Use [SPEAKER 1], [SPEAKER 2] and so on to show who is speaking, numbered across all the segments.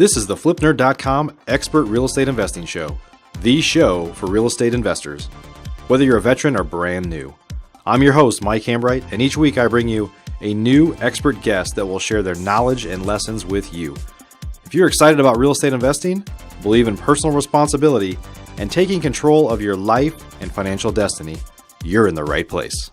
[SPEAKER 1] This is the FlipNerd.com Expert Real Estate Investing Show, the show for real estate investors, whether you're a veteran or brand new. I'm your host, Mike Hambright, and each week I bring you a new expert guest that will share their knowledge and lessons with you. If you're excited about real estate investing, believe in personal responsibility, and taking control of your life and financial destiny, you're in the right place.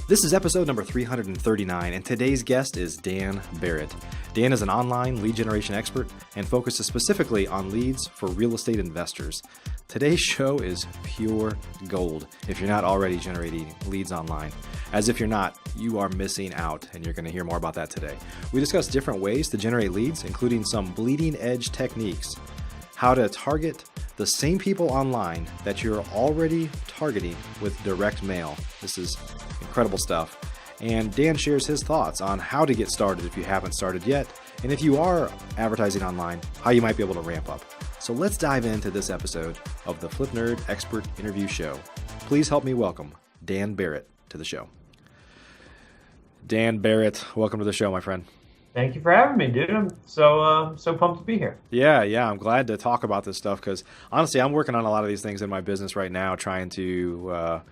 [SPEAKER 1] This is episode number 339, and today's guest is Dan Barrett. Dan is an online lead generation expert and focuses specifically on leads for real estate investors. Today's show is pure gold if you're not already generating leads online. As if you're not, you are missing out, and you're going to hear more about that today. We discuss different ways to generate leads, including some bleeding edge techniques, how to target the same people online that you're already targeting with direct mail. This is incredible stuff. And Dan shares his thoughts on how to get started if you haven't started yet, and if you are advertising online, how you might be able to ramp up. So let's dive into this episode of the FlipNerd Expert Interview Show. Please help me welcome Dan Barrett to the show. Dan Barrett, welcome to the show, my friend.
[SPEAKER 2] Thank you for having me, dude. I'm so pumped to be here.
[SPEAKER 1] Yeah, I'm glad to talk about this stuff because honestly, I'm working on a lot of these things in my business right now, trying to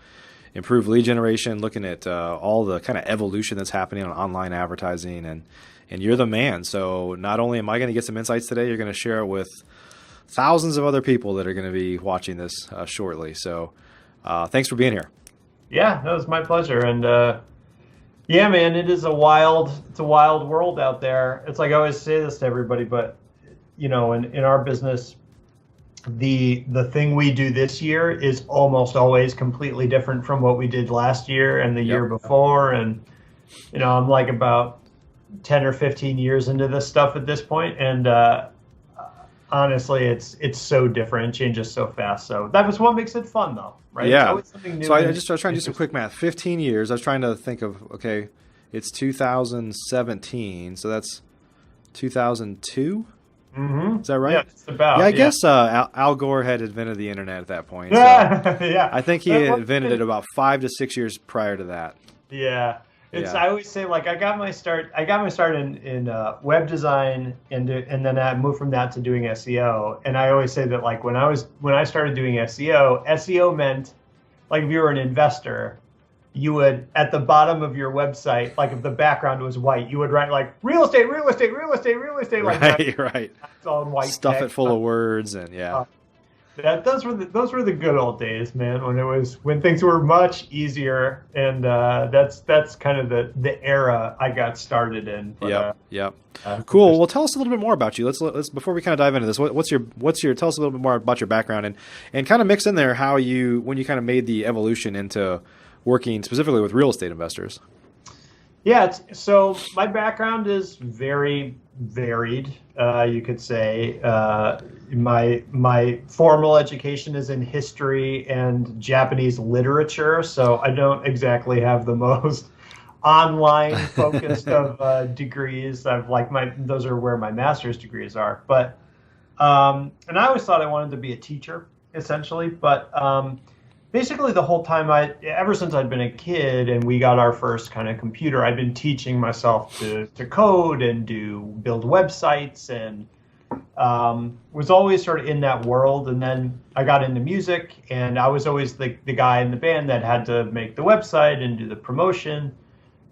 [SPEAKER 1] improve lead generation, looking at all the kind of evolution that's happening on online advertising, and you're the man. So not only am I going to get some insights today, you're going to share it with thousands of other people that are going to be watching this shortly. So thanks for being here.
[SPEAKER 2] Yeah, that was my pleasure. And yeah, man, it's a wild world out there. It's like I always say this to everybody, but you know, in our business, the thing we do this year is almost always completely different from what we did last year and the year before. And you know, I'm like about 10 or 15 years into this stuff at this point, and honestly, it's so different, it changes so fast. So that was what makes it fun, though, right?
[SPEAKER 1] Yeah. So I was trying to do some quick math. 15 years. I was trying to think of, okay, it's 2017, so that's 2002?
[SPEAKER 2] Mm-hmm.
[SPEAKER 1] Is that right?
[SPEAKER 2] Yeah, it's about.
[SPEAKER 1] Yeah, I guess Al Gore had invented the internet at that point. So
[SPEAKER 2] yeah.
[SPEAKER 1] I think he had invented it about 5 to 6 years prior to that.
[SPEAKER 2] Yeah. I always say, like, I got my start in web design, and then I moved from that to doing SEO. And I always say that, like, when I started doing SEO meant, like, if you were an investor, you would, at the bottom of your website, like if the background was white, you would write like real estate, like
[SPEAKER 1] right.
[SPEAKER 2] It's all in white.
[SPEAKER 1] Stuff
[SPEAKER 2] text.
[SPEAKER 1] it full of words and
[SPEAKER 2] Those were the good old days, man. When things were much easier, and that's kind of the era I got started in. But,
[SPEAKER 1] yep. Cool. Well, tell us a little bit more about you. Let's before we kind of dive into this. What's your tell us a little bit more about your background and kind of mix in there when you kind of made the evolution into working specifically with real estate investors.
[SPEAKER 2] Yeah. So my background is very varied, you could say. My formal education is in history and Japanese literature, so I don't exactly have the most online focused of degrees. Those are where my master's degrees are. But and I always thought I wanted to be a teacher, essentially. But basically, the whole time, ever since I'd been a kid and we got our first kind of computer, I'd been teaching myself to code and build websites, and was always sort of in that world. And then I got into music, and I was always the guy in the band that had to make the website and do the promotion.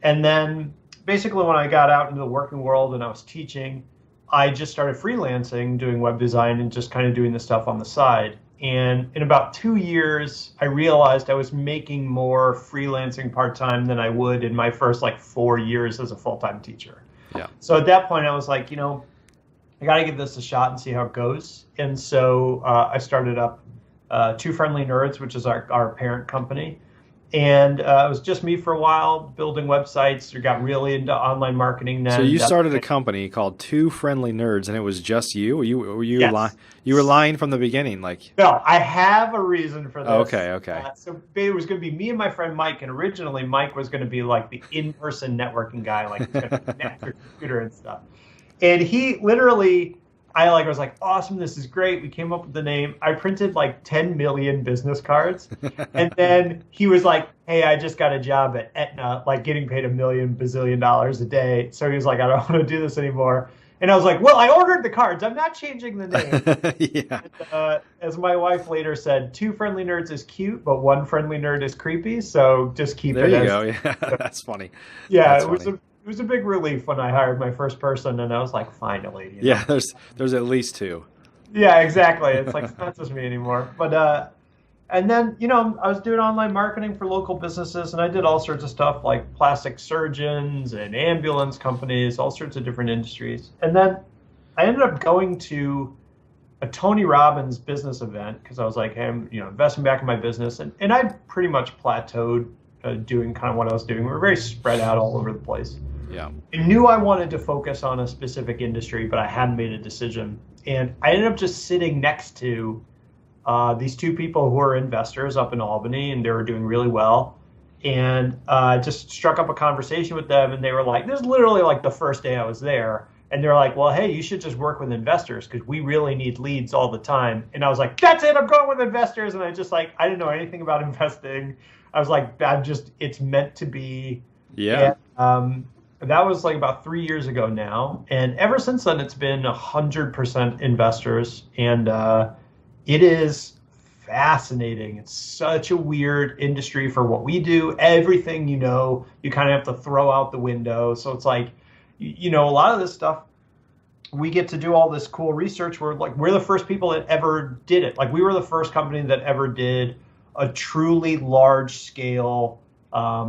[SPEAKER 2] And then basically when I got out into the working world and I was teaching, I just started freelancing, doing web design and just kind of doing the stuff on the side. And in about 2 years, I realized I was making more freelancing part-time than I would in my first 4 years as a full-time teacher.
[SPEAKER 1] Yeah.
[SPEAKER 2] So at that point, I was like, I got to give this a shot and see how it goes. And so I started up Two Friendly Nerds, which is our parent company. And it was just me for a while, building websites. We got really into online marketing then.
[SPEAKER 1] So you started a company called Two Friendly Nerds, and it was just you? Were you
[SPEAKER 2] Yes.
[SPEAKER 1] You were lying from the beginning?
[SPEAKER 2] No, I have a reason for this.
[SPEAKER 1] Okay.
[SPEAKER 2] So it was going to be me and my friend Mike, and originally Mike was going to be the in-person networking guy, connect your computer and stuff. And he literally, I was like, awesome, this is great. We came up with the name. I printed like 10 million business cards. And then he was like, hey, I just got a job at Aetna, like getting paid $1 bazillion a day. So he was like, I don't want to do this anymore. And I was like, well, I ordered the cards. I'm not changing the name.
[SPEAKER 1] Yeah.
[SPEAKER 2] And, as my wife later said, 2 friendly nerds is cute, but 1 friendly nerd is creepy. So just keep
[SPEAKER 1] There
[SPEAKER 2] it
[SPEAKER 1] you
[SPEAKER 2] as.
[SPEAKER 1] go. Yeah, that's funny.
[SPEAKER 2] Yeah,
[SPEAKER 1] That's funny.
[SPEAKER 2] it was a big relief when I hired my first person, and I was like, finally. You know?
[SPEAKER 1] Yeah, there's at least 2.
[SPEAKER 2] Yeah, exactly. It's like, it's not just me anymore. But and then, I was doing online marketing for local businesses, and I did all sorts of stuff like plastic surgeons and ambulance companies, all sorts of different industries. And then I ended up going to a Tony Robbins business event because I was like, hey, I'm investing back in my business, and I pretty much plateaued doing kind of what I was doing. We were very spread out all over the place.
[SPEAKER 1] Yeah.
[SPEAKER 2] I knew I wanted to focus on a specific industry, but I hadn't made a decision. And I ended up just sitting next to these 2 people who were investors up in Albany, and they were doing really well. And just struck up a conversation with them, and they were like, this is literally like the first day I was there. And they're like, well, hey, you should just work with investors because we really need leads all the time. And I was like, that's it, I'm going with investors. And I didn't know anything about investing. I was like, it's meant to be.
[SPEAKER 1] Yeah.
[SPEAKER 2] And, that was like about 3 years ago now. And ever since then, it's been 100% investors. And it is fascinating. It's such a weird industry for what we do. Everything, you kind of have to throw out the window. So it's like, a lot of this stuff, we get to do all this cool research. We're the first people that ever did it. Like we were the first company that ever did a truly large scale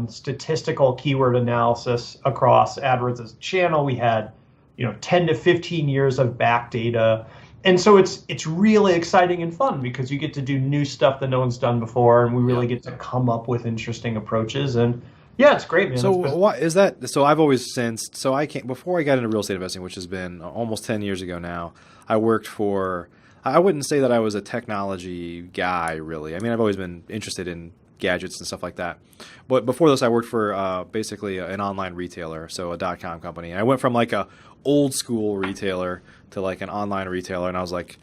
[SPEAKER 2] statistical keyword analysis across AdWords as a channel. We had, 10 to 15 years of back data. And so it's really exciting and fun because you get to do new stuff that no one's done before. And we really get to come up with interesting approaches. And yeah, it's great, man.
[SPEAKER 1] So what is that? So I've always sensed, before I got into real estate investing, which has been almost 10 years ago now, I worked for, I wouldn't say that I was a technology guy really. I mean, I've always been interested in gadgets and stuff like that. But before this, I worked for basically an online retailer, so a .com company. And I went from like a old school retailer to like an online retailer. And I was like,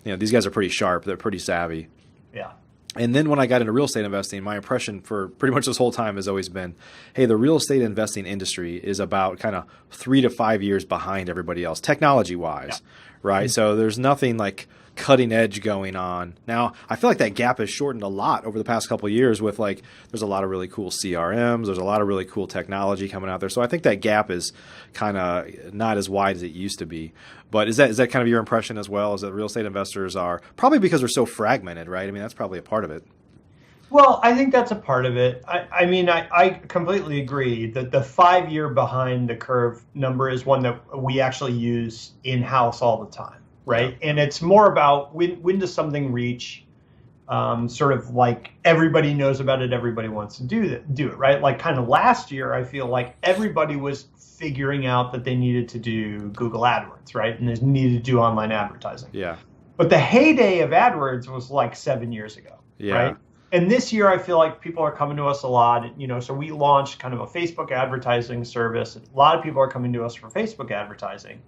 [SPEAKER 1] these guys are pretty sharp. They're pretty savvy.
[SPEAKER 2] Yeah.
[SPEAKER 1] And then when I got into real estate investing, my impression for pretty much this whole time has always been, hey, the real estate investing industry is about kind of 3 to 5 years behind everybody else, technology-wise, right? Mm-hmm. So there's nothing like cutting edge going on. Now, I feel like that gap has shortened a lot over the past couple of years with like, there's a lot of really cool CRMs, there's a lot of really cool technology coming out there. So I think that gap is kind of not as wide as it used to be. But is that kind of your impression as well, is that real estate investors are probably because they're so fragmented, right? I mean, that's probably a part of it.
[SPEAKER 2] Well, I think that's a part of it. I completely agree that the 5-year behind the curve number is one that we actually use in-house all the time. Right. Yeah. And it's more about when does something reach sort of like everybody knows about it. Everybody wants to do it. Right. Like kind of last year, I feel like everybody was figuring out that they needed to do Google AdWords. Right. And they needed to do online advertising.
[SPEAKER 1] Yeah.
[SPEAKER 2] But the heyday of AdWords was like 7 years ago.
[SPEAKER 1] Yeah.
[SPEAKER 2] Right. And this year, I feel like people are coming to us a lot. So we launched kind of a Facebook advertising service. A lot of people are coming to us for Facebook advertising.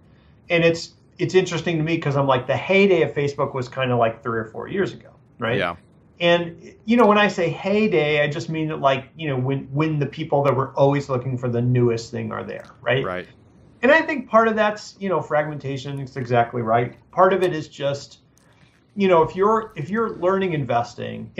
[SPEAKER 2] And it's interesting to me because I'm like the heyday of Facebook was kind of like 3 or 4 years ago, right?
[SPEAKER 1] Yeah.
[SPEAKER 2] And when I say heyday, I just mean that like when the people that were always looking for the newest thing are there, right?
[SPEAKER 1] Right.
[SPEAKER 2] And I think part of that's fragmentation. It's exactly right. Part of it is just if you're learning investing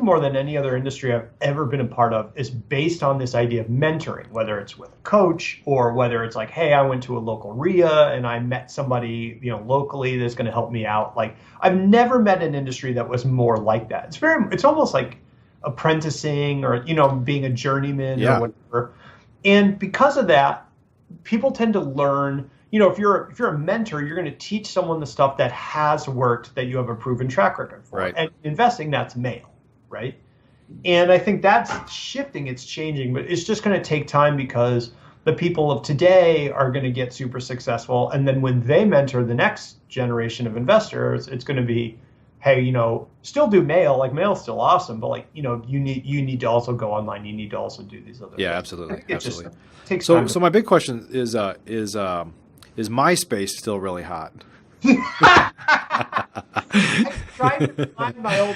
[SPEAKER 2] more than any other industry I've ever been a part of is based on this idea of mentoring, whether it's with a coach or whether it's like, hey, I went to a local RIA and I met somebody, locally that's going to help me out. Like I've never met an industry that was more like that. It's almost like apprenticing or, being a journeyman or whatever. And because of that, people tend to learn. If you're a mentor, you're going to teach someone the stuff that has worked, that you have a proven track record for.
[SPEAKER 1] Right.
[SPEAKER 2] And investing, that's mail, right? And I think that's shifting, it's changing, but it's just going to take time because the people of today are going to get super successful. And then when they mentor the next generation of investors, it's going to be, hey, still do mail, like mail's still awesome, but like, you need to also go online. You need to also do these other things.
[SPEAKER 1] Absolutely. Absolutely.
[SPEAKER 2] Takes time.
[SPEAKER 1] So my big question is MySpace still really hot?
[SPEAKER 2] I tried to find my old.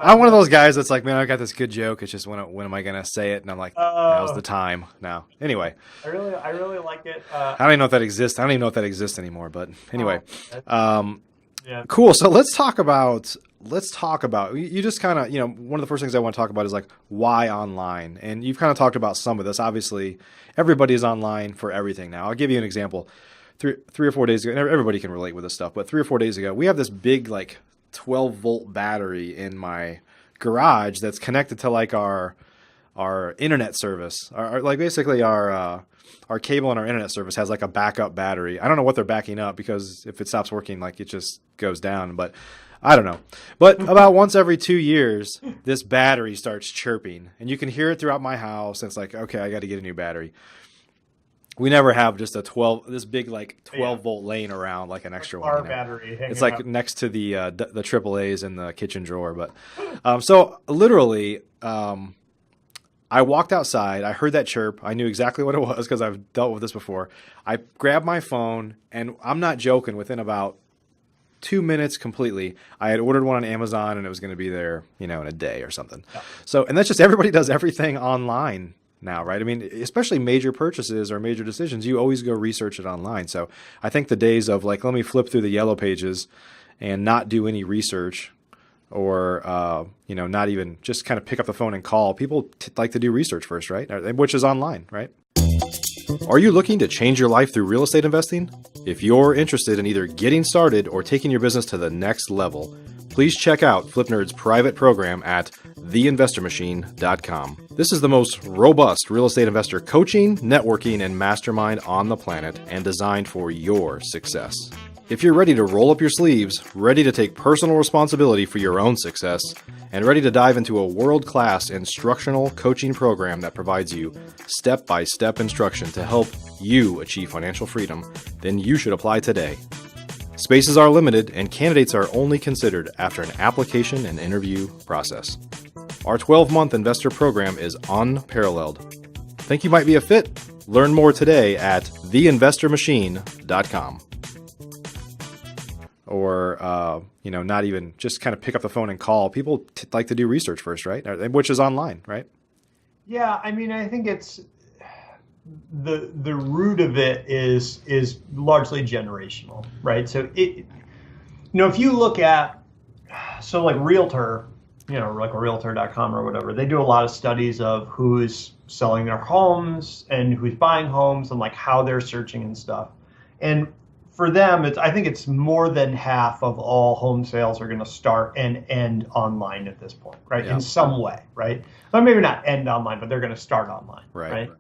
[SPEAKER 1] I'm one of those guys that's like, man, I got this good joke. It's just when am I going to say it? And I'm like, now's the time now. Anyway,
[SPEAKER 2] I really like it.
[SPEAKER 1] I don't even know if that exists. I don't even know if that exists anymore. But anyway,
[SPEAKER 2] yeah,
[SPEAKER 1] cool. So let's talk about. You just kind of, one of the first things I want to talk about is like why online, and you've kind of talked about some of this. Obviously, everybody is online for everything now. I'll give you an example. Three or 4 days ago, and everybody can relate with this stuff, but 3 or 4 days ago, we have this big like 12-volt battery in my garage that's connected to like our internet service. Like basically our cable and our internet service has like a backup battery. I don't know what they're backing up, because if it stops working, like it just goes down, but I don't know. But about once every 2 years, this battery starts chirping, and you can hear it throughout my house. And it's like, okay, I got to get a new battery. We never have just this big like 12-volt laying around like an extra one.
[SPEAKER 2] Our battery.
[SPEAKER 1] It's like next to the AAA's in the kitchen drawer. But so literally, I walked outside. I heard that chirp. I knew exactly what it was because I've dealt with this before. I grabbed my phone, and I'm not joking. Within about 2 minutes, completely, I had ordered one on Amazon, and it was going to be there, in a day or something. Yeah. So, and that's just, everybody does everything online now, right? I mean, especially major purchases or major decisions, you always go research it online. So I think the days of like, let me flip through the yellow pages and not do any research, or, not even just kind of pick up the phone and call. People like to do research first, right? Which is online, right? Are you looking to change your life through real estate investing? If you're interested in either getting started or taking your business to the next level, please check out FlipNerd's private program at theinvestormachine.com. This is the most robust real estate investor coaching, networking, and mastermind on the planet, and designed for your success. If you're ready to roll up your sleeves, ready to take personal responsibility for your own success, and ready to dive into a world-class instructional coaching program that provides you step-by-step instruction to help you achieve financial freedom, then you should apply today. Spaces are limited, and candidates are only considered after an application and interview process. Our 12-month investor program is unparalleled. Think you might be a fit? Learn more today at theinvestormachine.com. Or, not even just kind of pick up the phone and call. People like to do research first, right? Which is online, right?
[SPEAKER 2] Yeah, I mean, I think it's the root of it is largely generational, right? So if you look at, so like Realtor, like Realtor.com or whatever, they do a lot of studies of who's selling their homes and who's buying homes and like how they're searching and stuff. And for them, I think it's more than half of all home sales are going to start and end online at this point, right? Yeah. In some way, right? Well, maybe not end online, but they're going to start online, right?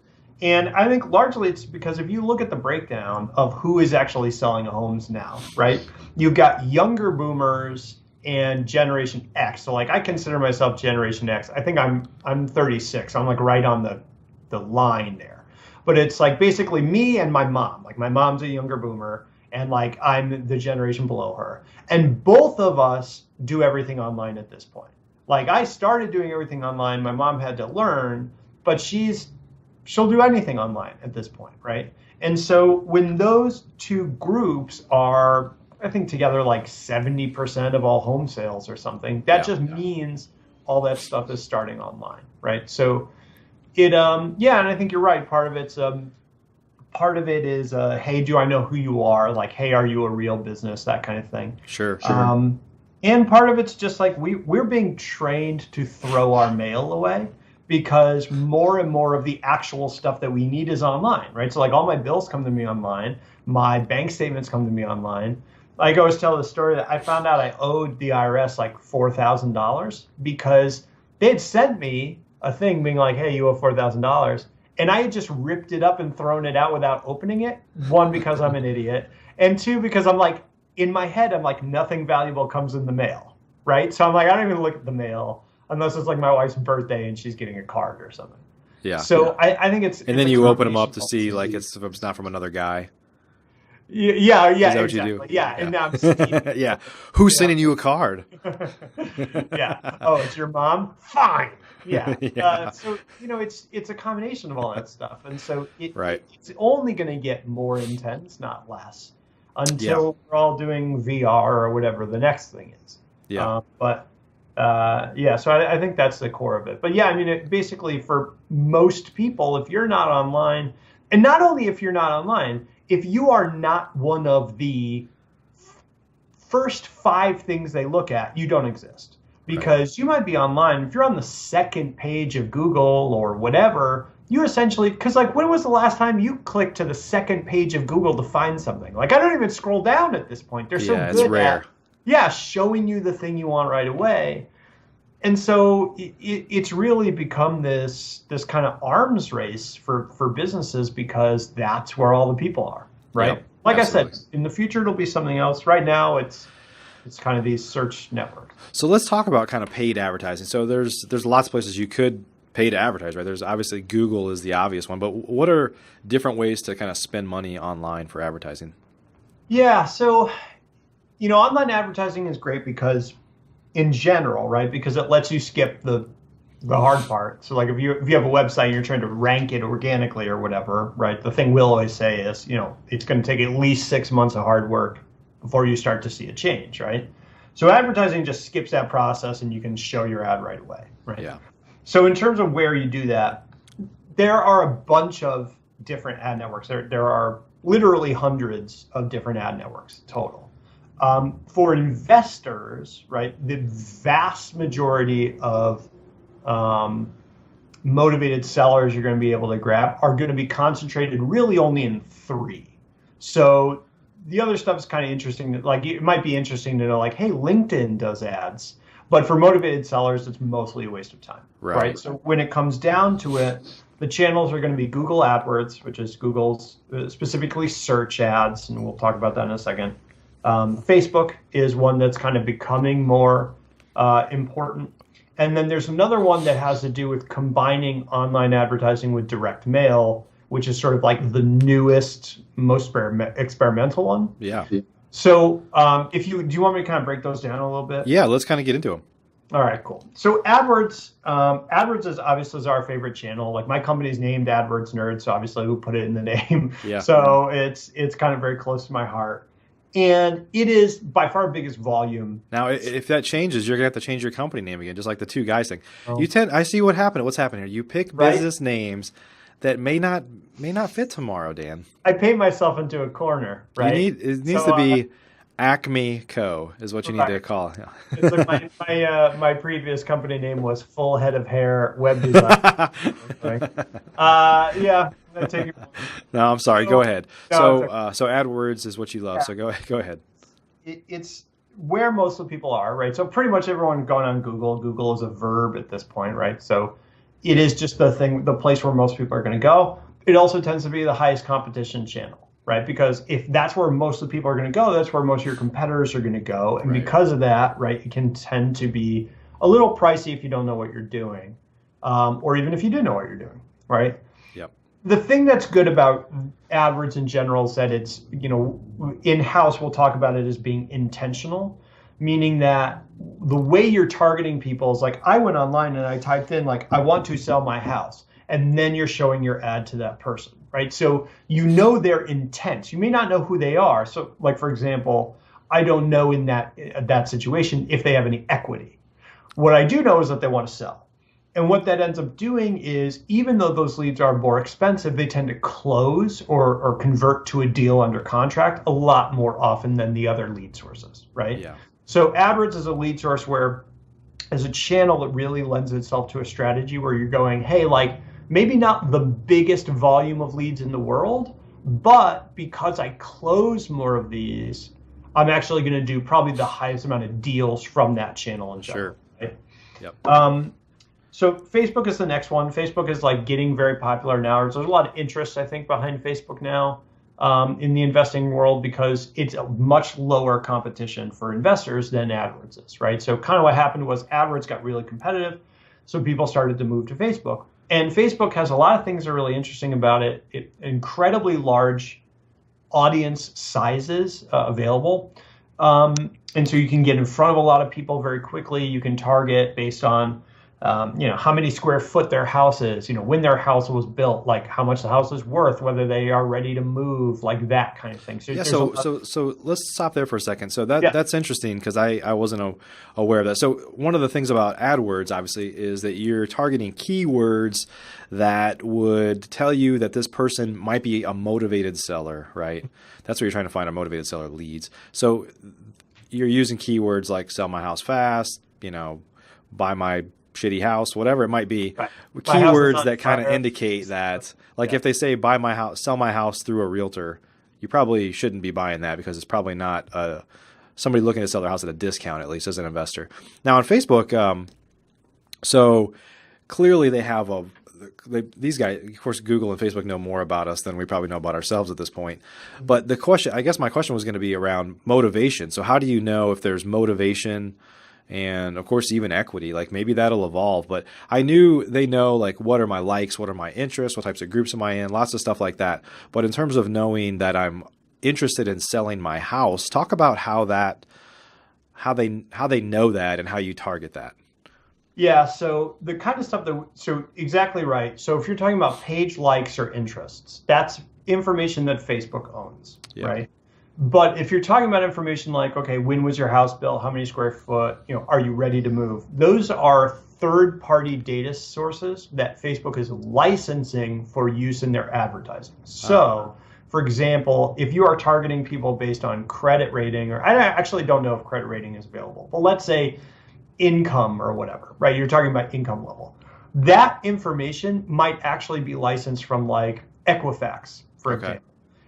[SPEAKER 2] And I think largely it's because if you look at the breakdown of who is actually selling homes now, right? You've got younger boomers and Generation X. So like I consider myself Generation X. I think I'm 36. I'm like right on the line there. But it's like basically me and my mom. Like my mom's a younger boomer, and like I'm the generation below her. And both of us do everything online at this point. Like I started doing everything online. My mom had to learn, but she'll do anything online at this point, right? And so when those two groups are, I think together like 70% of all home sales or something, that means all that stuff is starting online, right? So and I think you're right. Part of it is, hey, do I know who you are? Like, hey, are you a real business? That kind of thing.
[SPEAKER 1] Sure.
[SPEAKER 2] And part of it's just like we're being trained to throw our mail away because more and more of the actual stuff that we need is online, right? So like all my bills come to me online. My bank statements come to me online. Like I always tell the story that I found out I owed the IRS like $4,000 because they had sent me a thing being like, hey, you owe $4,000. And I had just ripped it up and thrown it out without opening it. One, because I'm an idiot. And two, because I'm like, in my head, I'm like, nothing valuable comes in the mail, right? So I'm like, I don't even look at the mail unless it's like my wife's birthday and she's getting a card or something.
[SPEAKER 1] Yeah.
[SPEAKER 2] So I think it's...
[SPEAKER 1] And then you open them up to see like it's not from another guy.
[SPEAKER 2] Yeah,
[SPEAKER 1] Is that
[SPEAKER 2] exactly.
[SPEAKER 1] what you do?
[SPEAKER 2] Yeah, and now I'm steaming.
[SPEAKER 1] Yeah. Who's sending you a card?
[SPEAKER 2] Yeah. Oh, it's your mom? Fine. Yeah.
[SPEAKER 1] Yeah.
[SPEAKER 2] So, it's a combination of all that stuff. And so it's
[SPEAKER 1] right.
[SPEAKER 2] only going to get more intense, not less. until we're all doing VR or whatever the next thing is.
[SPEAKER 1] Yeah.
[SPEAKER 2] So I think that's the core of it. But yeah, I mean, basically for most people, if you're not online, and not only if you're not online, if you are not one of the first 5 things they look at, you don't exist. Because you might be online, if you're on the second page of Google or whatever, you essentially, because like when was the last time you clicked to the second page of Google to find something? Like I don't even scroll down at this point. They're so good
[SPEAKER 1] it's rare.
[SPEAKER 2] at showing you the thing you want right away. And so it's really become this kind of arms race for businesses because that's where all the people are, right?
[SPEAKER 1] Yep,
[SPEAKER 2] like
[SPEAKER 1] absolutely.
[SPEAKER 2] I said, in the future it'll be something else. Right now it's kind of these search networks.
[SPEAKER 1] So let's talk about kind of paid advertising. So there's lots of places you could pay to advertise, right? There's obviously Google is the obvious one, but what are different ways to kind of spend money online for advertising?
[SPEAKER 2] Yeah, so online advertising is great because in general, right? Because it lets you skip the hard part. So like if you have a website and you're trying to rank it organically or whatever, right? The thing we'll always say is, it's going to take at least 6 months of hard work before you start to see a change, right? So advertising just skips that process and you can show your ad right away, right?
[SPEAKER 1] Yeah.
[SPEAKER 2] So in terms of where you do that, there are a bunch of different ad networks. There are literally hundreds of different ad networks total. For investors, right, the vast majority of motivated sellers you're going to be able to grab are going to be concentrated really only in 3. So the other stuff is kind of interesting. Like it might be interesting to know, like, hey, LinkedIn does ads, but for motivated sellers, it's mostly a waste of time, right? So when it comes down to it, the channels are going to be Google AdWords, which is Google's specifically search ads, and we'll talk about that in a second. Facebook is one that's kind of becoming more important. And then there's another one that has to do with combining online advertising with direct mail, which is sort of like the newest, most experimental one.
[SPEAKER 1] Yeah.
[SPEAKER 2] So do you want me to kind of break those down a little bit?
[SPEAKER 1] Yeah, let's kind of get into them.
[SPEAKER 2] All right, cool. So AdWords is obviously our favorite channel. Like my company's named AdWords Nerd, so obviously we put it in the name.
[SPEAKER 1] Yeah.
[SPEAKER 2] So it's kind of very close to my heart. And it is by far biggest volume.
[SPEAKER 1] Now, if that changes, you're gonna have to change your company name again, just like the two guys thing. I see what happened. What's happening here? You pick business names that may not fit tomorrow, Dan.
[SPEAKER 2] I paint myself into a corner, right?
[SPEAKER 1] It needs to be Acme Co. is what you need to call.
[SPEAKER 2] It's like my previous company name was Full Head of Hair Web Design. Yeah.
[SPEAKER 1] No, I'm sorry. Go ahead. So AdWords is what you love. Yeah. So go ahead.
[SPEAKER 2] It's where most of the people are, right? So pretty much everyone going on Google. Google is a verb at this point, right? So it is just the place where most people are going to go. It also tends to be the highest competition channel, right? Because if that's where most of the people are going to go, that's where most of your competitors are going to go. And because of that, right, it can tend to be a little pricey if you don't know what you're doing, or even if you do know what you're doing, right?
[SPEAKER 1] Yep.
[SPEAKER 2] The thing that's good about AdWords in general is that it's, in-house we'll talk about it as being intentional, meaning that the way you're targeting people is like, I went online and I typed in like, I want to sell my house. And then you're showing your ad to that person, right? So you know their intent. You may not know who they are. So like, for example, I don't know in that situation if they have any equity. What I do know is that they want to sell. And what that ends up doing is, even though those leads are more expensive, they tend to close or convert to a deal under contract a lot more often than the other lead sources, right?
[SPEAKER 1] Yeah.
[SPEAKER 2] So AdWords is a lead source where, as a channel, it really lends itself to a strategy where you're going, hey, like maybe not the biggest volume of leads in the world, but because I close more of these, I'm actually going to do probably the highest amount of deals from that channel in general.
[SPEAKER 1] Sure.
[SPEAKER 2] Right?
[SPEAKER 1] Yep.
[SPEAKER 2] So Facebook is the next one. Facebook is like getting very popular now. There's a lot of interest, I think, behind Facebook now in the investing world because it's a much lower competition for investors than AdWords is, right? So kind of what happened was AdWords got really competitive, so people started to move to Facebook. And Facebook has a lot of things that are really interesting about it. Incredibly large audience sizes available. And so you can get in front of a lot of people very quickly. You can target based on how many square foot their house is, when their house was built, like how much the house is worth, whether they are ready to move, like that kind of thing.
[SPEAKER 1] So let's stop there for a second. So that's interesting because I wasn't aware of that. So one of the things about AdWords, obviously, is that you're targeting keywords that would tell you that this person might be a motivated seller, right? That's what you're trying to find, are motivated seller leads. So you're using keywords like sell my house fast, buy my shitty house, whatever it might be, right. Keywords that kind of indicate that, like if they say buy my house, sell my house through a realtor, you probably shouldn't be buying that because it's probably not somebody looking to sell their house at a discount, at least as an investor. Now on Facebook, so clearly they have these guys, of course, Google and Facebook know more about us than we probably know about ourselves at this point. But the question, I guess my question was going to be around motivation. So how do you know if there's motivation? And of course, even equity, like maybe that'll evolve. But they know like what are my likes, what are my interests, what types of groups am I in, lots of stuff like that. But in terms of knowing that I'm interested in selling my house, talk about how they know that and how you target that.
[SPEAKER 2] Yeah, so the kind of stuff so exactly right. So if you're talking about page likes or interests, that's information that Facebook owns, right? But if you're talking about information like, okay, when was your house built? How many square foot? Are you ready to move? Those are third-party data sources that Facebook is licensing for use in their advertising. So, for example, if you are targeting people based on credit rating, or I actually don't know if credit rating is available, but let's say income or whatever, right? You're talking about income level. That information might actually be licensed from like Equifax, for example.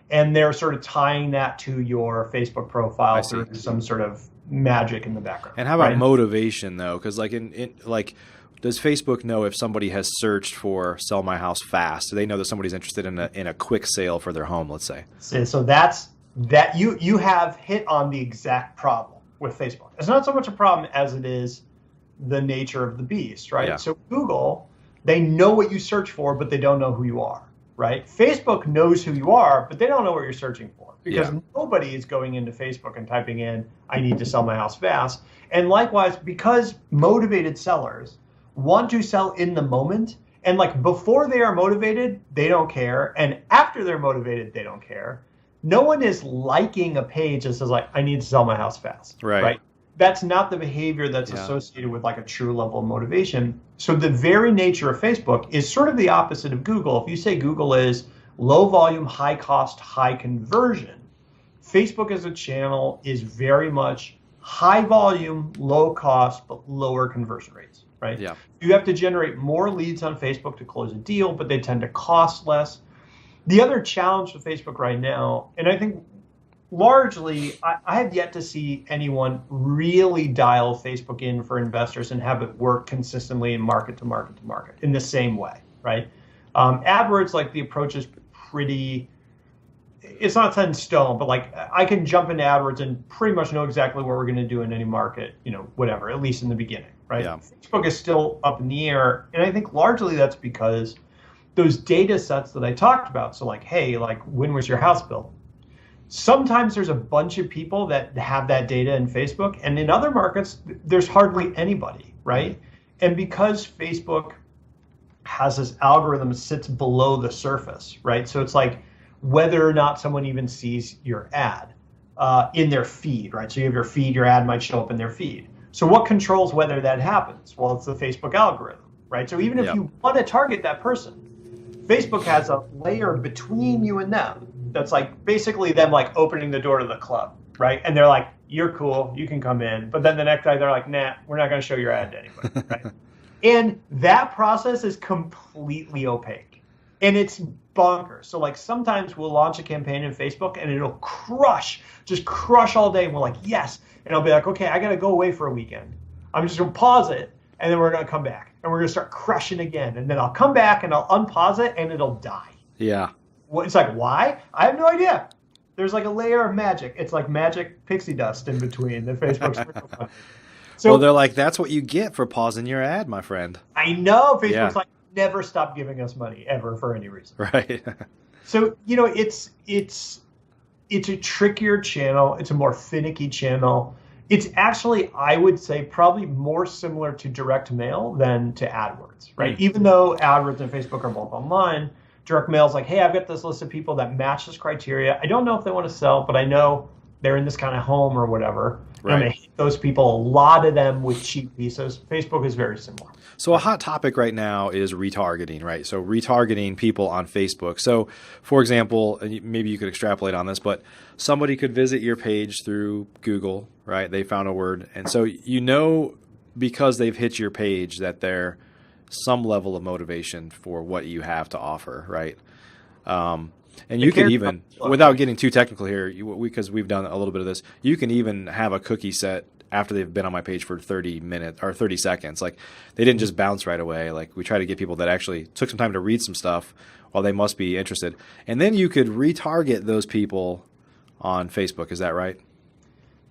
[SPEAKER 2] And they're sort of tying that to your Facebook profile through some sort of magic in the background.
[SPEAKER 1] And how about motivation though? Because like does Facebook know if somebody has searched for sell my house fast? Do they know that somebody's interested in a quick sale for their home, let's say?
[SPEAKER 2] So that you have hit on the exact problem with Facebook. It's not so much a problem as it is the nature of the beast, right? Yeah. So Google, they know what you search for, but they don't know who you are. Right? Facebook knows who you are, but they don't know what you're searching for because nobody is going into Facebook and typing in, I need to sell my house fast. And likewise, because motivated sellers want to sell in the moment, and like before they are motivated, they don't care. And after they're motivated, they don't care. No one is liking a page that says like, I need to sell my house fast. Right? That's not the behavior that's associated with like a true level of motivation. So the very nature of Facebook is sort of the opposite of Google. If you say Google is low volume, high cost, high conversion, Facebook as a channel is very much high volume, low cost, but lower conversion rates, right? Yeah. You have to generate more leads on Facebook to close a deal, but they tend to cost less. The other challenge with Facebook right now, and I think largely, I have yet to see anyone really dial Facebook in for investors and have it work consistently in market to market to market in the same way, right? AdWords, like the approach is pretty, it's not set in stone, but like I can jump into AdWords and pretty much know exactly what we're going to do in any market, whatever, at least in the beginning, right? Yeah. Facebook is still up in the air. And I think largely that's because those data sets that I talked about, so like, hey, like when was your house built? Sometimes there's a bunch of people that have that data in Facebook, and in other markets, there's hardly anybody, right? And because Facebook has this algorithm that sits below the surface, right? So it's like whether or not someone even sees your ad in their feed, right? So you have your feed, your ad might show up in their feed. So what controls whether that happens? Well, it's the Facebook algorithm, right? So even if you want to target that person, Facebook has a layer between you and them. That's like basically them like opening the door to the club, right? And they're like, you're cool, you can come in. But then the next day they're like, nah, we're not going to show your ad to anybody, right? And that process is completely opaque. And it's bonkers. So like sometimes we'll launch a campaign in Facebook and it'll just crush all day. And we're like, yes. And I'll be like, okay, I got to go away for a weekend. I'm just going to pause it. And then we're going to come back. And we're going to start crushing again. And then I'll come back and I'll unpause it and it'll die.
[SPEAKER 1] Yeah.
[SPEAKER 2] It's like, why? I have no idea. There's like a layer of magic. It's like magic pixie dust in between the Facebook.
[SPEAKER 1] So, well, they're like, that's what you get for pausing your ad, my friend.
[SPEAKER 2] I know. Facebook's like, never stop giving us money ever for any reason.
[SPEAKER 1] Right.
[SPEAKER 2] So, it's a trickier channel. It's a more finicky channel. It's actually, I would say, probably more similar to direct mail than to AdWords, right? Even though AdWords and Facebook are both online, direct mail is like, hey, I've got this list of people that match this criteria. I don't know if they want to sell, but I know they're in this kind of home or whatever. Right. I'm going to hit those people, a lot of them with cheap visas. Facebook is very similar.
[SPEAKER 1] So a hot topic right now is retargeting, right? So retargeting people on Facebook. So for example, maybe you could extrapolate on this, but somebody could visit your page through Google, right? They found a word. And so because they've hit your page that they're some level of motivation for what you have to offer, right? And you can even, without getting too technical here, because we've done a little bit of this, you can even have a cookie set after they've been on my page for 30 minutes or 30 seconds. Like they didn't just bounce right away. Like we try to get people that actually took some time to read some stuff while they must be interested. And then you could retarget those people on Facebook. Is that right?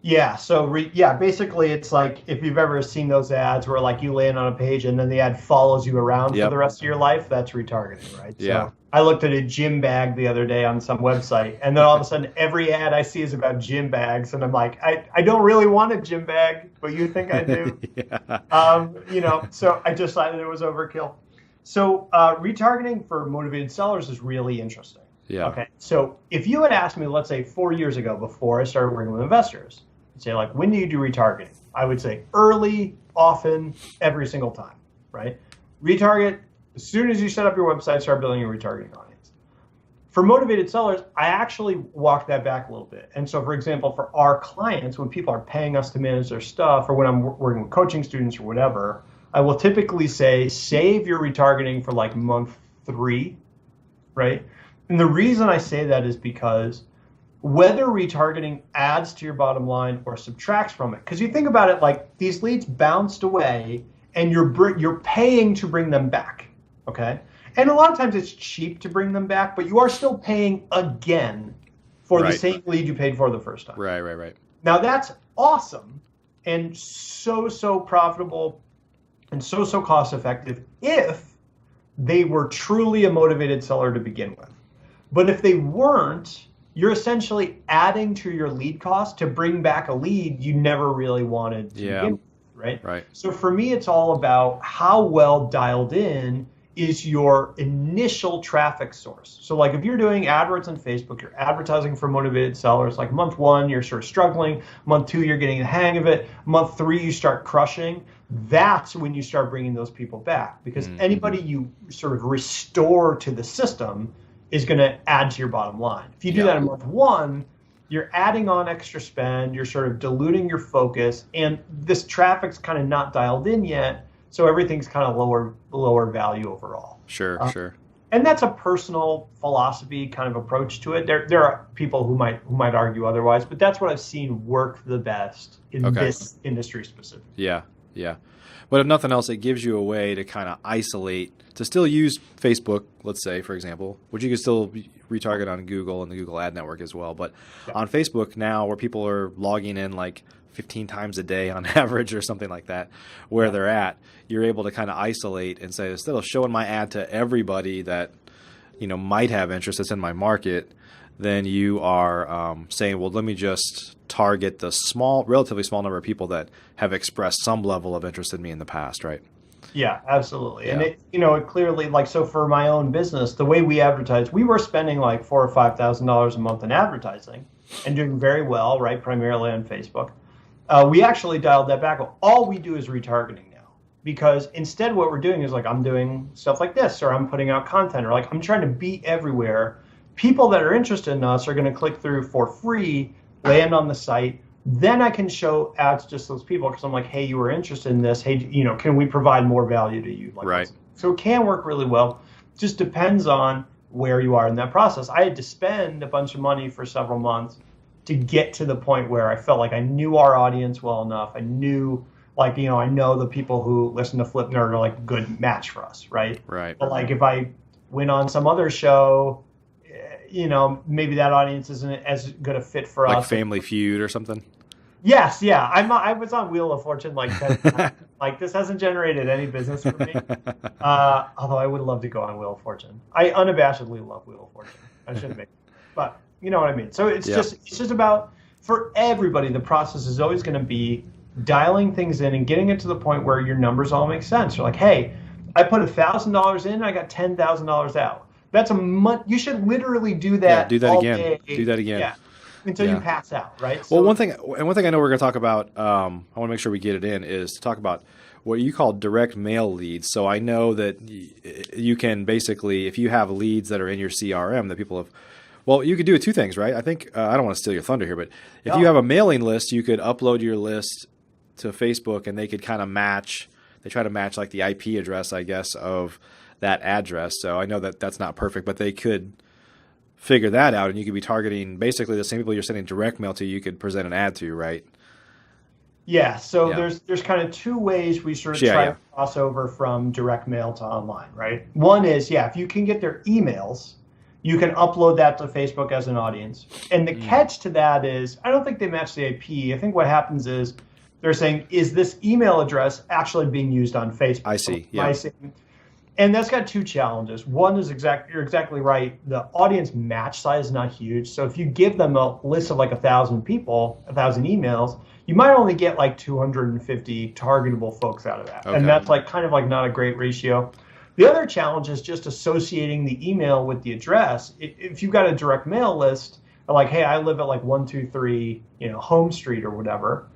[SPEAKER 2] Yeah. So basically it's like if you've ever seen those ads where like you land on a page and then the ad follows you around for the rest of your life, that's retargeting, right?
[SPEAKER 1] Yeah.
[SPEAKER 2] So I looked at a gym bag the other day on some website, and then all of a sudden every ad I see is about gym bags, and I'm like, I don't really want a gym bag, but you think I do. So I decided it was overkill. So retargeting for motivated sellers is really interesting.
[SPEAKER 1] Yeah.
[SPEAKER 2] Okay. So if you had asked me, let's say 4 years ago before I started working with investors, I'd say like, when do you do retargeting? I would say early, often, every single time, right? Retarget as soon as you set up your website, start building your retargeting audience. For motivated sellers, I actually walk that back a little bit. And so, for example, for our clients, when people are paying us to manage their stuff, or when I'm working with coaching students or whatever, I will typically say, save your retargeting for like month 3, right? And the reason I say that is because whether retargeting adds to your bottom line or subtracts from it, because you think about it, like these leads bounced away and you're paying to bring them back, okay? And a lot of times it's cheap to bring them back, but you are still paying again for the same lead you paid for the first time.
[SPEAKER 1] Right.
[SPEAKER 2] Now that's awesome and so profitable and so cost effective if they were truly a motivated seller to begin with. But if they weren't, you're essentially adding to your lead cost to bring back a lead you never really wanted to begin with, right? So for me, it's all about how well dialed in is your initial traffic source. So like if you're doing AdWords on Facebook, you're advertising for motivated sellers, like month 1, you're sort of struggling. Month 2, you're getting the hang of it. Month 3, you start crushing. That's when you start bringing those people back, because anybody you sort of restore to the system is going to add to your bottom line. If you do that in month 1, you're adding on extra spend, you're sort of diluting your focus, and this traffic's kind of not dialed in yet, so everything's kind of lower value overall.
[SPEAKER 1] Sure.
[SPEAKER 2] And that's a personal philosophy kind of approach to it. There are people who might argue otherwise, but that's what I've seen work the best in this industry specifically.
[SPEAKER 1] Yeah. But if nothing else, it gives you a way to kind of isolate, to still use Facebook, let's say, for example, which you can still retarget on Google and the Google Ad Network as well. But on Facebook now, where people are logging in like 15 times a day on average or something like that, where they're at, you're able to kind of isolate and say, instead of showing my ad to everybody that might have interest that's in my market, then you are saying, well, let me just target the relatively small number of people that have expressed some level of interest in me in the past, right?
[SPEAKER 2] Yeah, absolutely. Yeah. And it clearly, like, so for my own business, the way we advertise, we were spending like $4,000 or $5,000 a month in advertising and doing very well, right? Primarily on Facebook. We actually dialed that back. All we do is retargeting now, because instead what we're doing is like, I'm doing stuff like this, or I'm putting out content, or like I'm trying to be everywhere. People that are interested in us are going to click through for free, land on the site. Then I can show ads to just those people, because I'm like, hey, you were interested in this. Hey, can we provide more value to you?
[SPEAKER 1] Right.
[SPEAKER 2] So it can work really well. Just depends on where you are in that process. I had to spend a bunch of money for several months to get to the point where I felt like I knew our audience well enough. I knew, I know the people who listen to FlipNerd are like a good match for us, right?
[SPEAKER 1] Right.
[SPEAKER 2] But like if I went on some other show, maybe that audience isn't as good a fit for us.
[SPEAKER 1] Like Family Feud or something?
[SPEAKER 2] Yes, yeah. I was on Wheel of Fortune like 10 times. Like, this hasn't generated any business for me. Although I would love to go on Wheel of Fortune. I unabashedly love Wheel of Fortune. I shouldn't make it. But you know what I mean. So it's just about for everybody, the process is always going to be dialing things in and getting it to the point where your numbers all make sense. You're like, hey, I put $1,000 in, I got $10,000 out. That's a month. You should literally do that.
[SPEAKER 1] Yeah, do that
[SPEAKER 2] all
[SPEAKER 1] again.
[SPEAKER 2] Day.
[SPEAKER 1] Do that again.
[SPEAKER 2] Yeah, until you pass out, right?
[SPEAKER 1] Well, one thing I know we're going to talk about, I want to make sure we get it in, is to talk about what you call direct mail leads. So I know that you can basically, if you have leads that are in your CRM that people have, well, you could do two things, right? I think, I don't want to steal your thunder here, but if you have a mailing list, you could upload your list to Facebook and they could kind of match, they try to match like the IP address, I guess, of that address. So I know that that's not perfect, but they could figure that out and you could be targeting basically the same people you're sending direct mail to, you could present an ad to, right?
[SPEAKER 2] Yeah, so there's kind of two ways we sort of try to cross over from direct mail to online, right? One is, if you can get their emails, you can upload that to Facebook as an audience. And the catch to that is, I don't think they match the IP. I think what happens is they're saying, is this email address actually being used on Facebook?
[SPEAKER 1] I see, yeah.
[SPEAKER 2] And that's got two challenges. One is you're exactly right. The audience match size is not huge. So if you give them a list of like 1,000 people, 1,000 emails, you might only get like 250 targetable folks out of that. Okay. And that's like kind of like not a great ratio. The other challenge is just associating the email with the address. If you've got a direct mail list, like, hey, I live at like 123, Home Street or whatever,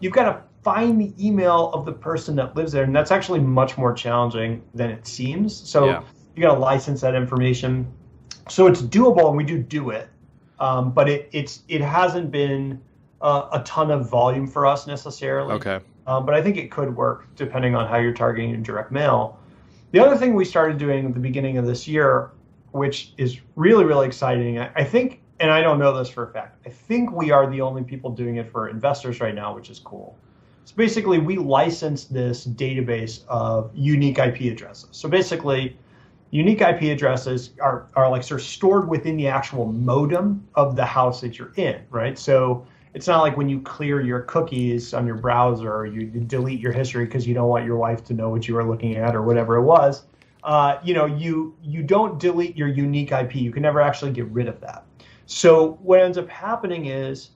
[SPEAKER 2] you've got to find the email of the person that lives there, and that's actually much more challenging than it seems. So you got to license that information. So it's doable, and we do it, but it hasn't been a ton of volume for us necessarily.
[SPEAKER 1] Okay.
[SPEAKER 2] But I think it could work depending on how you're targeting your direct mail. The other thing we started doing at the beginning of this year, which is really, really exciting, I think, and I don't know this for a fact, I think we are the only people doing it for investors right now, which is cool. So basically, we license this database of unique IP addresses. So basically, unique IP addresses are like sort of stored within the actual modem of the house that you're in, right? So it's not like when you clear your cookies on your browser or you delete your history because you don't want your wife to know what you were looking at or whatever it was. You don't delete your unique IP. You can never actually get rid of that. So what ends up happening is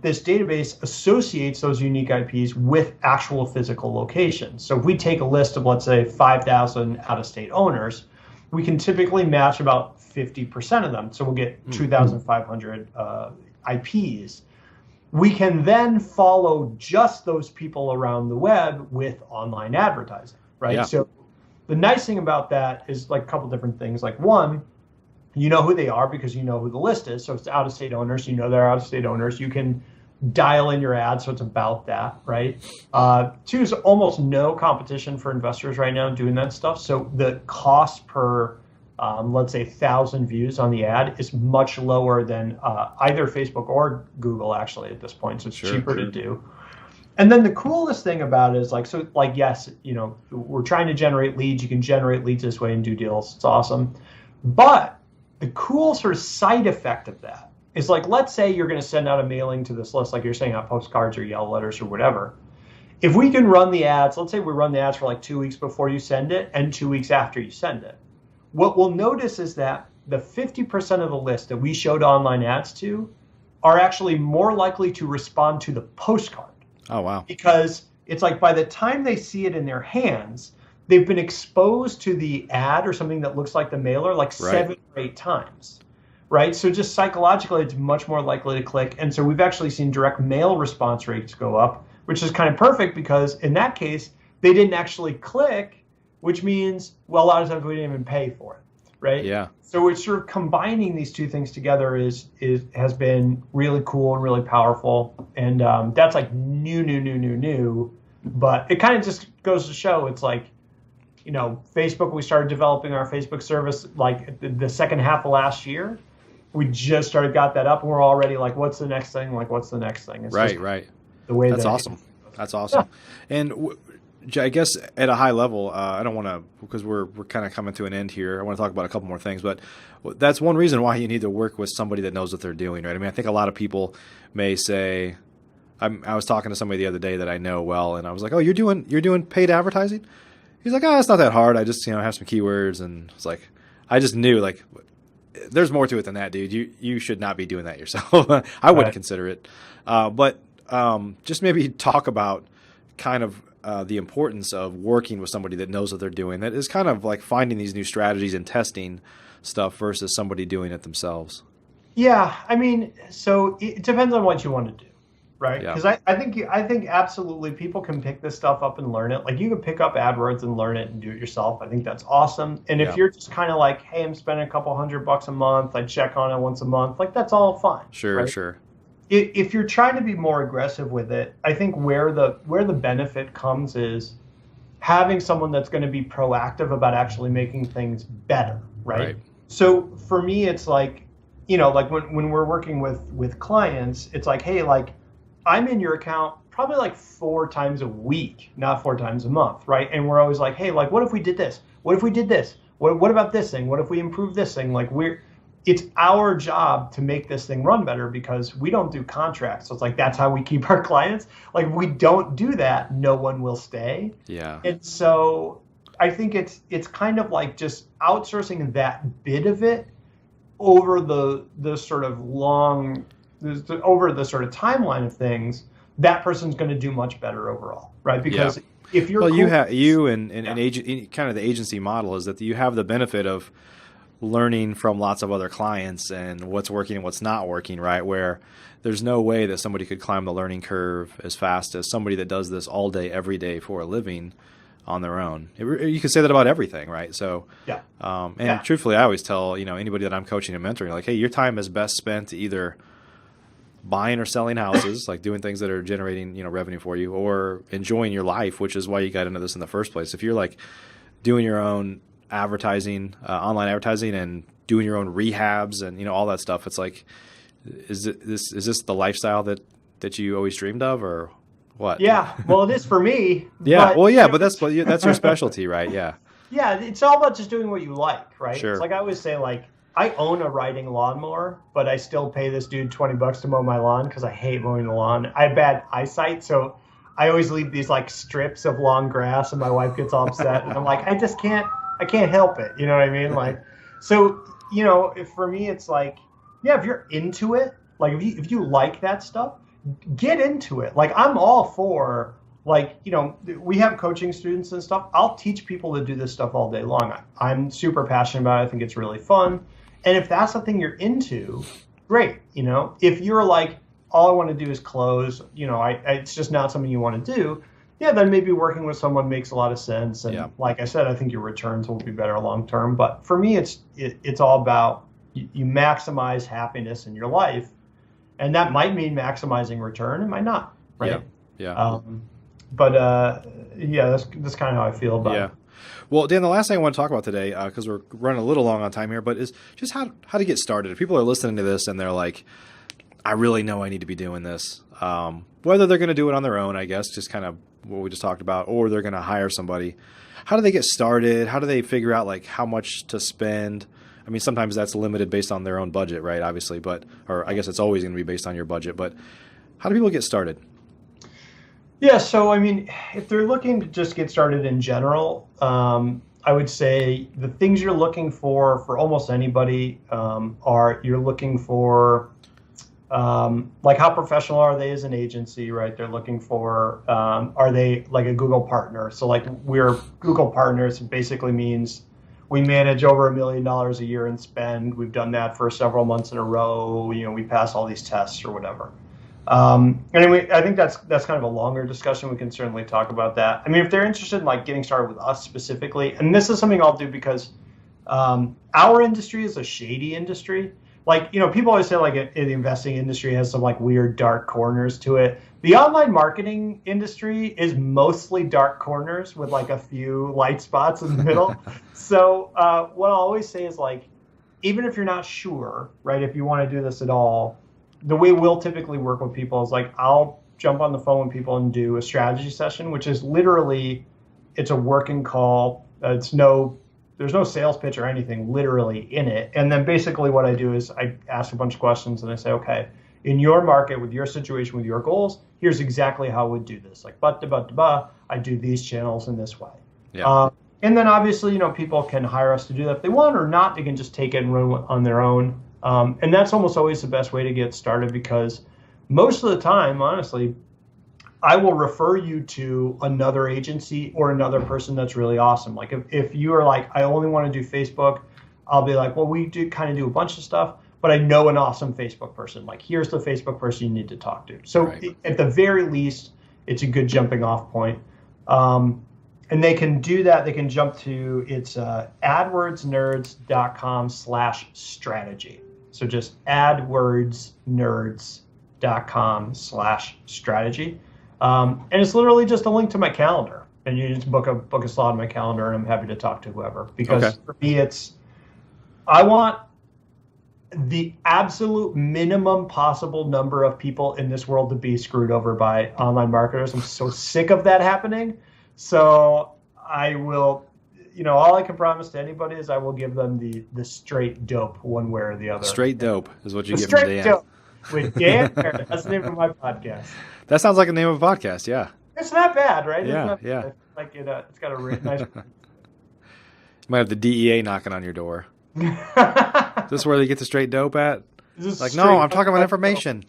[SPEAKER 2] this database associates those unique IPs with actual physical locations. So if we take a list of, let's say, 5,000 out-of-state owners, we can typically match about 50% of them. So we'll get 2,500 IPs. We can then follow just those people around the web with online advertising, right?
[SPEAKER 1] Yeah.
[SPEAKER 2] So the nice thing about that is like a couple different things. Like one, you know who they are because you know who the list is. So it's out-of-state owners. You know they're out-of-state owners. You can dial in your ad, so it's about that, right? Two is almost no competition for investors right now doing that stuff. So the cost per, let's say, 1,000 views on the ad is much lower than either Facebook or Google actually at this point. So it's cheaper to do. And then the coolest thing about it is yes, we're trying to generate leads. You can generate leads this way and do deals. It's awesome. But the cool sort of side effect of that is like, let's say you're going to send out a mailing to this list, like you're saying out postcards or yellow letters or whatever. If we can run the ads, let's say we run the ads for like 2 weeks before you send it and 2 weeks after you send it. What we'll notice is that the 50% of the list that we showed online ads to are actually more likely to respond to the postcard.
[SPEAKER 1] Oh, wow.
[SPEAKER 2] Because it's like by the time they see it in their hands, they've been exposed to the ad or something that looks like the mailer like 7 or 8 times, right? So just psychologically, it's much more likely to click. And so we've actually seen direct mail response rates go up, which is kind of perfect because in that case, they didn't actually click, which means, well, a lot of times we didn't even pay for it, right?
[SPEAKER 1] Yeah.
[SPEAKER 2] So it's sort of combining these two things together has been really cool and really powerful. And that's like new. But it kind of just goes to show it's like, Facebook, we started developing our Facebook service like the second half of last year. We just got that up and we're already like, what's the next thing? Like, what's the next thing? It's
[SPEAKER 1] right.
[SPEAKER 2] The way
[SPEAKER 1] That's awesome. That's awesome. Yeah. And I guess at a high level, I don't want to, because we're kind of coming to an end here. I want to talk about a couple more things, but that's one reason why you need to work with somebody that knows what they're doing, right? I mean, I think a lot of people may say, I was talking to somebody the other day that I know well, and I was like, oh, you're doing paid advertising? He's like, oh, it's not that hard. I just, have some keywords. And it's like, I just knew, like, there's more to it than that, dude. You should not be doing that yourself. I wouldn't consider it. But just maybe talk about kind of the importance of working with somebody that knows what they're doing. That is kind of like finding these new strategies and testing stuff versus somebody doing it themselves.
[SPEAKER 2] Yeah, I mean, so it depends on what you want to do, right?
[SPEAKER 1] Yeah.
[SPEAKER 2] Because I think absolutely people can pick this stuff up and learn it. Like you can pick up AdWords and learn it and do it yourself. I think that's awesome. And if you're just kind of like, hey, I'm spending a couple $100 a month, I check on it once a month, like that's all fine.
[SPEAKER 1] Sure,
[SPEAKER 2] right?
[SPEAKER 1] sure.
[SPEAKER 2] If you're trying to be more aggressive with it, I think where the benefit comes is having someone that's going to be proactive about actually making things better, right? So for me, it's like, like when we're working with clients, it's like, hey, like I'm in your account probably like 4 times a week, not 4 times a month, right? And we're always like, hey, like what if we did this? What if we did this? What about this thing? What if we improve this thing? Like it's our job to make this thing run better because we don't do contracts. So it's like, that's how we keep our clients. Like if we don't do that, no one will stay.
[SPEAKER 1] Yeah.
[SPEAKER 2] And so I think it's kind of like just outsourcing that bit of it over the sort of over the sort of timeline of things, that person's going to do much better overall, right? Because if you're
[SPEAKER 1] an agent, kind of the agency model is that you have the benefit of learning from lots of other clients and what's working and what's not working, right? Where there's no way that somebody could climb the learning curve as fast as somebody that does this all day, every day for a living on their own. You could say that about everything, right? So, truthfully, I always tell, anybody that I'm coaching and mentoring, like, hey, your time is best spent either buying or selling houses, like doing things that are generating, revenue for you, or enjoying your life, which is why you got into this in the first place. If you're like doing your own advertising, online advertising, and doing your own rehabs and, all that stuff, it's like, is this the lifestyle that you always dreamed of, or what?
[SPEAKER 2] Yeah, well, it is for me.
[SPEAKER 1] Yeah, but that's your specialty, right? Yeah.
[SPEAKER 2] Yeah, it's all about just doing what you like, right?
[SPEAKER 1] Sure.
[SPEAKER 2] It's like I always say, like, I own a riding lawnmower, but I still pay this dude $20 to mow my lawn because I hate mowing the lawn. I have bad eyesight, so I always leave these like strips of long grass, and my wife gets all upset, and I'm like, I can't help it. You know what I mean? Like, so for me, it's like, yeah, if you're into it, like if you like that stuff, get into it. Like I'm all for, like, we have coaching students and stuff. I'll teach people to do this stuff all day long. I'm super passionate about it. I think it's really fun. And if that's something you're into, great. If you're like, all I want to do is close, it's just not something you want to do. Yeah, then maybe working with someone makes a lot of sense. And like I said, I think your returns will be better long term. But for me, it's all about you maximize happiness in your life. And that might mean maximizing return. It might not, right?
[SPEAKER 1] Yeah.
[SPEAKER 2] That's kind of how I feel about it.
[SPEAKER 1] Well, Dan, the last thing I want to talk about today, because we're running a little long on time here, but is just how to get started. If people are listening to this and they're like, I really know I need to be doing this, whether they're going to do it on their own, I guess, just kind of what we just talked about, or they're going to hire somebody. How do they get started? How do they figure out like how much to spend? I mean, sometimes that's limited based on their own budget, right? Obviously, or I guess it's always going to be based on your budget. But how do people get started?
[SPEAKER 2] Yeah, so I mean, if they're looking to just get started in general, I would say the things you're looking for almost anybody are you're looking for like how professional are they as an agency, right? They're looking for are they like a Google partner? So like we're Google partners basically means we manage over $1 million a year in spend. We've done that for several months in a row. We pass all these tests or whatever. Anyway, I think that's kind of a longer discussion. We can certainly talk about that. I mean, if they're interested in like getting started with us specifically, and this is something I'll do because our industry is a shady industry. Like, people always say like the investing industry has some like weird dark corners to it. The online marketing industry is mostly dark corners with like a few light spots in the middle. So what I'll always say is like, even if you're not sure, right, if you want to do this at all, the way we'll typically work with people is like I'll jump on the phone with people and do a strategy session, which is literally it's a working call. There's no sales pitch or anything literally in it. And then basically what I do is I ask a bunch of questions and I say, okay, in your market, with your situation, with your goals, here's exactly how I would do this. Like, I do these channels in this way.
[SPEAKER 1] Yeah.
[SPEAKER 2] And then obviously, people can hire us to do that if they want, or not. They can just take it and run on their own. And that's almost always the best way to get started, because most of the time, honestly, I will refer you to another agency or another person that's really awesome. Like if you are like, I only want to do Facebook, I'll be like, well, we do kind of do a bunch of stuff, but I know an awesome Facebook person. Like, here's the Facebook person you need to talk to. So at the very least, it's a good jumping off point. And they can do that. They can jump to, it's AdWordsNerds.com/strategy. So just AdWordsNerds.com/strategy. And it's literally just a link to my calendar. And you just book a slot in my calendar, and I'm happy to talk to whoever. Because for me, I want the absolute minimum possible number of people in this world to be screwed over by online marketers. I'm so sick of that happening. So I will, all I can promise to anybody is I will give them the straight dope one way or the other.
[SPEAKER 1] Straight dope is what you give them, Dan. Straight dope
[SPEAKER 2] with Dan Barrett. That's the name of my podcast.
[SPEAKER 1] That sounds like a name of a podcast, yeah.
[SPEAKER 2] It's not bad, right?
[SPEAKER 1] Yeah,
[SPEAKER 2] yeah. Like it's got a nice.
[SPEAKER 1] You might have the DEA knocking on your door. Is this where they get the straight dope at? Like, no, I'm talking about information.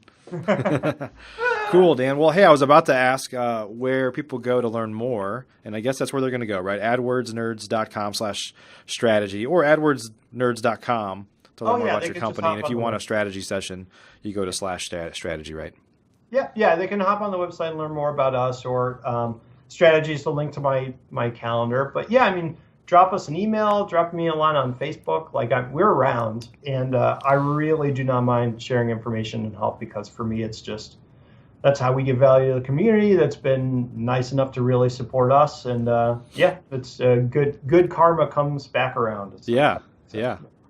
[SPEAKER 1] Cool, Dan. Well, hey, I was about to ask where people go to learn more, and I guess that's where they're going to go, right? AdWordsNerds.com/strategy or AdWordsNerds.com to learn more about your company. And if you want a strategy session, you go to /strategy, right?
[SPEAKER 2] Yeah, they can hop on the website and learn more about us, or strategy is the link to my calendar. But yeah, I mean, drop us an email, drop me a line on Facebook. Like, we're around, and I really do not mind sharing information and help, because for me, it's just, that's how we give value to the community that's been nice enough to really support us. And it's good karma comes back around.
[SPEAKER 1] Yeah.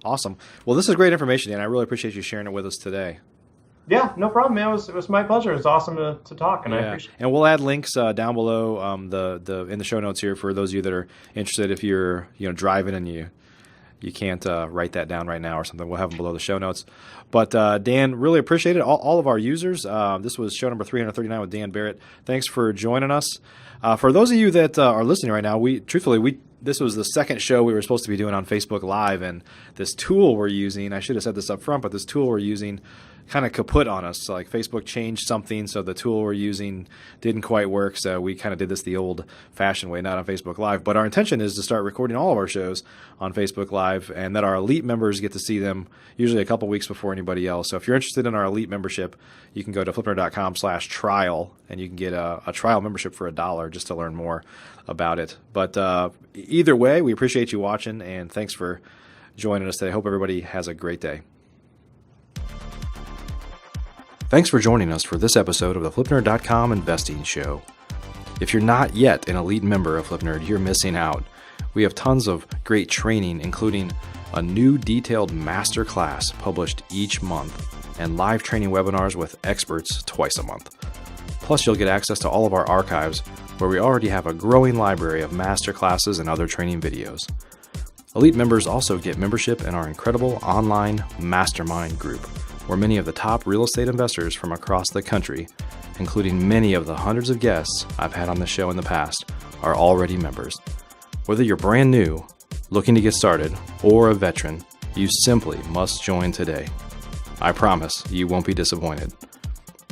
[SPEAKER 1] Awesome. Well, this is great information, Dan. I really appreciate you sharing it with us today.
[SPEAKER 2] Yeah, no problem, man. It was my pleasure. It's awesome to talk, and I appreciate it.
[SPEAKER 1] And we'll add links down below in the show notes here for those of you that are interested. If you're driving and you can't write that down right now or something, we'll have them below the show notes. But Dan, really appreciate it. All of our users. This was show number 339 with Dan Barrett. Thanks for joining us. For those of you that are listening right now, this was the second show we were supposed to be doing on Facebook Live, and this tool we're using, I should have said this up front, but this tool we're using kind of kaput on us. So, like, Facebook changed something, so the tool we're using didn't quite work, so we kind of did this the old-fashioned way, not on Facebook Live. But our intention is to start recording all of our shows on Facebook Live, and that our elite members get to see them usually a couple weeks before anybody else. So if you're interested in our elite membership, you can go to FlipNerd.com/trial, and you can get a trial membership for $1 just to learn more about it. But either way, we appreciate you watching, and thanks for joining us today. I hope everybody has a great day. Thanks for joining us for this episode of the FlipNerd.com Investing Show. If you're not yet an elite member of FlipNerd, you're missing out. We have tons of great training, including a new detailed masterclass published each month and live training webinars with experts twice a month. Plus, you'll get access to all of our archives, where we already have a growing library of masterclasses and other training videos. Elite members also get membership in our incredible online Mastermind group, where many of the top real estate investors from across the country, including many of the hundreds of guests I've had on the show in the past, are already members. Whether you're brand new, looking to get started, or a veteran, you simply must join today. I promise you won't be disappointed.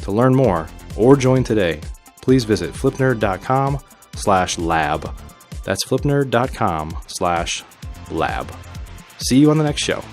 [SPEAKER 1] To learn more or join today, please visit FlipNerd.com/lab. That's FlipNerd.com/lab. See you on the next show.